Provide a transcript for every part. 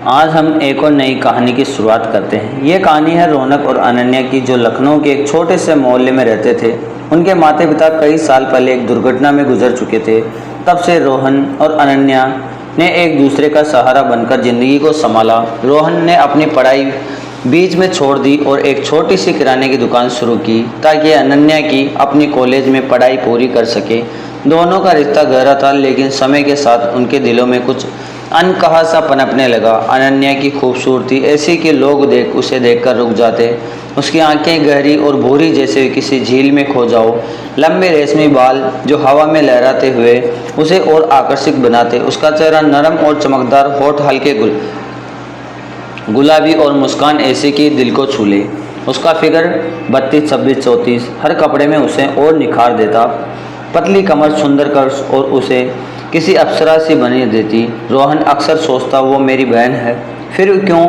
आज हम एक और नई कहानी की शुरुआत करते हैं। ये कहानी है रौनक और अनन्या की, जो लखनऊ के एक छोटे से मोहल्ले में रहते थे। उनके माता पिता कई साल पहले एक दुर्घटना में गुजर चुके थे। तब से रोहन और अनन्या ने एक दूसरे का सहारा बनकर ज़िंदगी को संभाला। रोहन ने अपनी पढ़ाई बीच में छोड़ दी और एक छोटी सी किराने की दुकान शुरू की ताकि अनन्या की अपनी कॉलेज में पढ़ाई पूरी कर सके। दोनों का रिश्ता गहरा था, लेकिन समय के साथ उनके दिलों में कुछ अनकहा सा पनपने लगा। अनन्या की खूबसूरती ऐसी कि लोग उसे देखकर रुक जाते। उसकी आंखें गहरी और भूरी जैसे किसी झील में खो जाओ। लंबे रेशमी बाल जो हवा में लहराते हुए उसे और आकर्षक बनाते। उसका चेहरा नरम और चमकदार, होठ हल्के गुलाबी और मुस्कान ऐसी कि दिल को छू ले। उसका फिगर 32, 26, 34 हर कपड़े में उसे और निखार देता। पतली कमर, सुंदर कर्स और उसे किसी अप्सरा सी बनी देती। रोहन अक्सर सोचता वो मेरी बहन है, फिर क्यों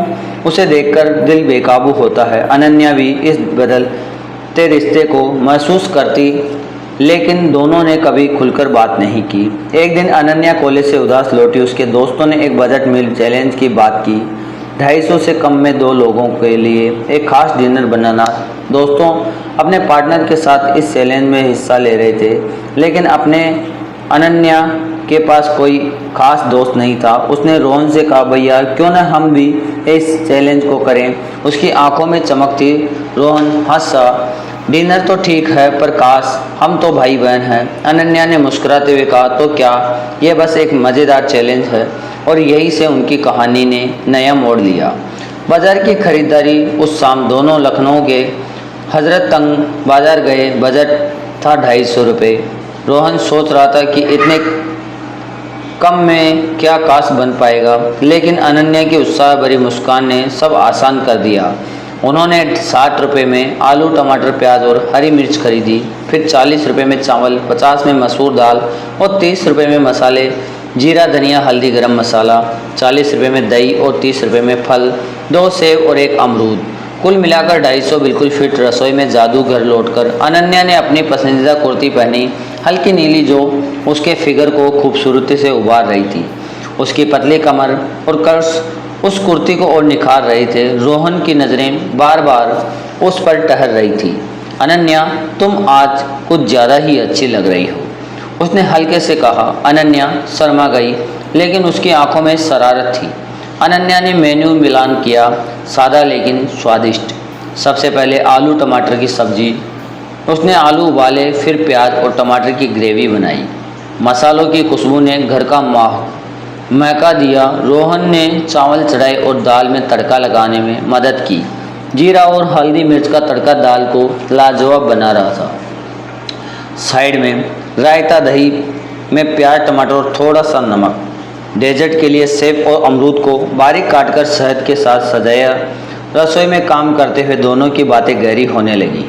उसे देखकर दिल बेकाबू होता है। अनन्या भी इस बदलते रिश्ते को महसूस करती, लेकिन दोनों ने कभी खुलकर बात नहीं की। एक दिन अनन्या कॉलेज से उदास लौटी। उसके दोस्तों ने एक बजट मील चैलेंज की बात की। 250 से कम में 2 लोगों के लिए एक खास डिनर बनाना। दोस्तों अपने पार्टनर के साथ इस चैलेंज में हिस्सा ले रहे थे, लेकिन अपने अनन्या के पास कोई खास दोस्त नहीं था। उसने रोहन से कहा, भैया क्यों ना हम भी इस चैलेंज को करें। उसकी आंखों में चमक थी। रोहन हंसा, डिनर तो ठीक है, पर काश हम तो भाई बहन हैं। अनन्या ने मुस्कुराते हुए कहा, तो क्या, यह बस एक मज़ेदार चैलेंज है। और यहीं से उनकी कहानी ने नया मोड़ लिया। बाजार की खरीदारी। उस शाम दोनों लखनऊ के हजरत तंग बाजार गए। बजट था 250 रुपये। रोहन सोच रहा था कि इतने कम में क्या काश बन पाएगा, लेकिन अनन्या की उत्साह भरी मुस्कान ने सब आसान कर दिया। उन्होंने 60 रुपये में आलू, टमाटर, प्याज और हरी मिर्च खरीदी। फिर 40 रुपये में चावल, 50 में मसूर दाल और 30 रुपये में मसाले, जीरा, धनिया, हल्दी, गरम मसाला। 40 रुपये में दही और 30 रुपये में फल, 2 सेब और 1 अमरूद। कुल मिलाकर 250 बिल्कुल फिट। रसोई में जादू घर लौटकर अनन्या ने अपनी पसंदीदा कुर्ती पहनी, हल्की नीली, जो उसके फिगर को खूबसूरती से उभार रही थी। उसकी पतली कमर और कर्स उस कुर्ती को और निखार रहे थे। रोहन की नज़रें बार बार उस पर ठहर रही थी। अनन्या, तुम आज कुछ ज़्यादा ही अच्छी लग रही हो, उसने हल्के से कहा। अनन्या शर्मा गई, लेकिन उसकी आंखों में शरारत थी। अनन्या ने मेन्यू मिलान किया, सादा लेकिन स्वादिष्ट। सबसे पहले आलू टमाटर की सब्जी। उसने आलू उबाले, फिर प्याज और टमाटर की ग्रेवी बनाई। मसालों की खुशबू ने घर का महका दिया। रोहन ने चावल चढ़ाए और दाल में तड़का लगाने में मदद की। जीरा और हल्दी मिर्च का तड़का दाल को लाजवाब बना रहा था। साइड में रायता, दही में प्याज, टमाटर और थोड़ा सा नमक। डेजर्ट के लिए सेब और अमरूद को बारीक काटकर शहद के साथ सजाया। रसोई में काम करते हुए दोनों की बातें गहरी होने लगी।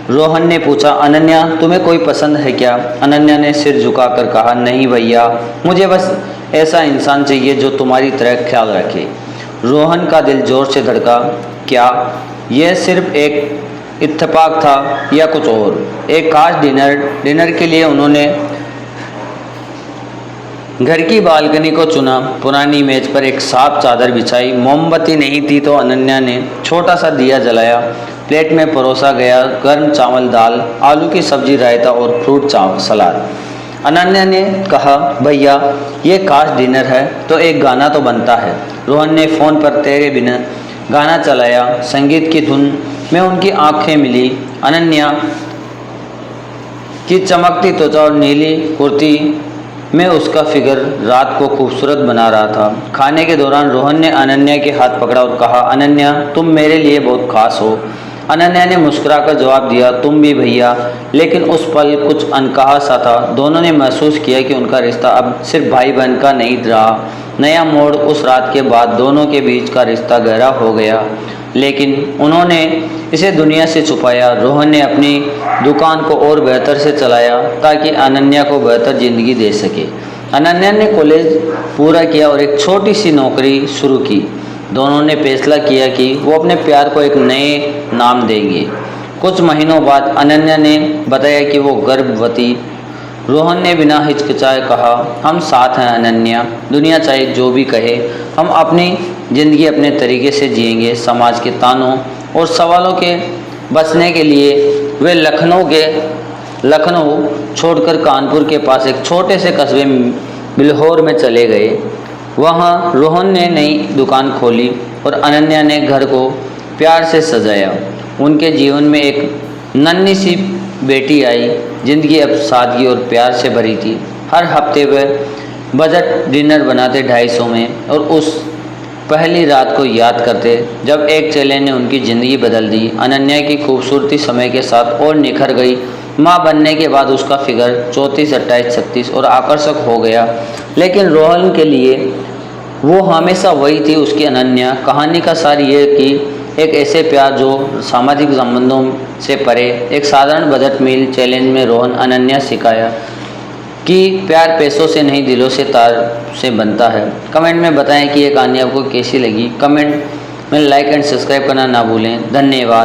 रोहन ने पूछा, अनन्या तुम्हें कोई पसंद है क्या। अनन्या ने सिर झुकाकर कहा, नहीं भैया, मुझे बस ऐसा इंसान चाहिए जो तुम्हारी तरह ख्याल रखे। रोहन का दिल जोर से धड़का। क्या यह सिर्फ एक इत्तेफाक था या कुछ और? एक खास डिनर के लिए उन्होंने घर की बालकनी को चुना। पुरानी मेज पर एक साफ चादर बिछाई। मोमबत्ती नहीं थी तो अनन्या ने छोटा सा दिया जलाया। प्लेट में परोसा गया गर्म चावल, दाल, आलू की सब्जी, रायता और फ्रूट सलाद। अनन्या ने कहा, भैया ये खास डिनर है तो एक गाना तो बनता है। रोहन ने फ़ोन पर तेरे बिना गाना चलाया। संगीत की धुन में उनकी आंखें मिली। अनन्या की चमकती त्वचा और नीली कुर्ती में उसका फिगर रात को खूबसूरत बना रहा था। खाने के दौरान रोहन ने अनन्या के हाथ पकड़ा और कहा, अनन्या तुम मेरे लिए बहुत खास हो। अनन्या ने मुस्कुराकर जवाब दिया, तुम भी भैया। लेकिन उस पल कुछ अनकहा सा था। दोनों ने महसूस किया कि उनका रिश्ता अब सिर्फ भाई बहन का नहीं रहा। नया मोड़। उस रात के बाद दोनों के बीच का रिश्ता गहरा हो गया, लेकिन उन्होंने इसे दुनिया से छुपाया। रोहन ने अपनी दुकान को और बेहतर से चलाया ताकि अनन्या को बेहतर ज़िंदगी दे सके। अनन्या ने कॉलेज पूरा किया और एक छोटी सी नौकरी शुरू की। दोनों ने फैसला किया कि वो अपने प्यार को एक नए नाम देंगे। कुछ महीनों बाद अनन्या ने बताया कि वो गर्भवती रोहन ने बिना हिचकिचाए कहा, हम साथ हैं अनन्या, दुनिया चाहे जो भी कहे, हम अपनी ज़िंदगी अपने तरीके से जिएंगे। समाज के तानों और सवालों के बचने के लिए वे लखनऊ छोड़कर कानपुर के पास एक छोटे से कस्बे बिल्हौर में चले गए। वहाँ रोहन ने नई दुकान खोली और अनन्या ने घर को प्यार से सजाया। उनके जीवन में एक नन्ही सी बेटी आई। ज़िंदगी अब सादगी और प्यार से भरी थी। हर हफ्ते वे बजट डिनर बनाते 250 में और उस पहली रात को याद करते जब एक चेले ने उनकी ज़िंदगी बदल दी। अनन्या की खूबसूरती समय के साथ और निखर गई। माँ बनने के बाद उसका फिगर 34, 28, 36 और आकर्षक हो गया, लेकिन रोहन के लिए वो हमेशा वही थी, उसकी अनन्या। कहानी का सार ये कि एक ऐसे प्यार जो सामाजिक संबंधों से परे, एक साधारण बजट मील चैलेंज में रोहन अनन्या सिखाया कि प्यार पैसों से नहीं दिलों से तार से बनता है। कमेंट में बताएं कि ये कहानी आपको कैसी लगी। कमेंट में लाइक एंड सब्सक्राइब करना ना भूलें। धन्यवाद।